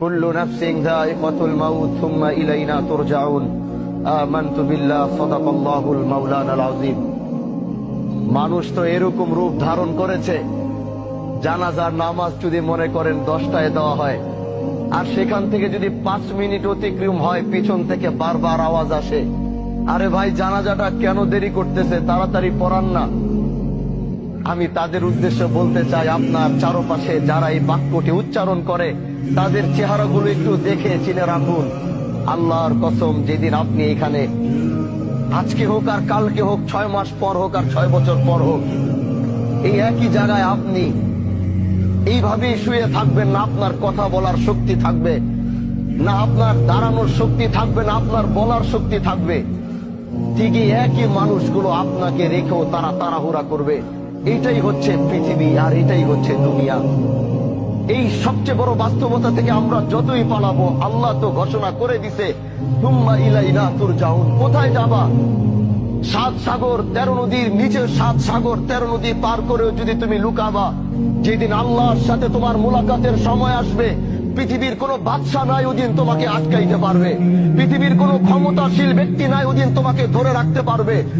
কুল্লু নাফসিন যায়িকাতুল মাউত সুম্মা ইলাইনা তুরজাউন। আমানতু বিল্লাহ, সাদাকাল্লাহুল মাওলানাল আযীম। মানুষ তো এরকম রূপ ধারণ করেছে, জানাজার নামাজ যদি মনে করেন 10টায় দেওয়া হয়, আর সেখান থেকে যদি 5 মিনিট অতিক্রম হয় পিছন থেকে বারবার আওয়াজ আসে, আরে ভাই জানাজাটা কেন দেরি করতেছে, তাড়াতাড়ি পড়ান না। আমি তাদের উদ্দেশ্যে বলতে চাই, আপনার চারপাশে যারা এই বাক্যটি উচ্চারণ করে তাদের চেহারাগুলো একটু দেখে চিনে রাখুন। আল্লাহর কসম, যেদিন আপনি এখানে, আজকে হোক আর কালকে হোক, 6 মাস পর হোক আর 6 বছর পর হোক, এই একই জায়গায় আপনি এইভাবেই শুয়ে থাকবেন, না আপনার কথা বলার শক্তি থাকবে, না আপনার দাঁড়ানোর শক্তি থাকবে, না আপনার বলার শক্তি থাকবে। ঠিকই একই মানুষগুলো আপনাকে রেখেও তারা তাড়াহুড়া করবে। এইটাই হচ্ছে পৃথিবী, আর এটাই হচ্ছে দুনিয়া। এই সবচেয়ে বড় বাস্তবতা থেকে আমরা যতই পালাবো, আল্লাহ তো ঘোষণা করে দিছে, সুম্মা ইলাইনা তুরজাউন। কোথায় যাবা? 7 সাগর 13 নদীর নিচে, 7 সাগর 13 নদী পার করেও যদি তুমি লুকাবা, যেদিন আল্লাহর সাথে তোমার মুলাকাতের সময় আসবে, পৃথিবীর কোন বাদশা নাই ওদিন তোমাকে আটকাইতে পারবে, পৃথিবীর কোন ক্ষমতাশীল ব্যক্তি নাই ওদিন তোমাকে ধরে রাখতে পারবে।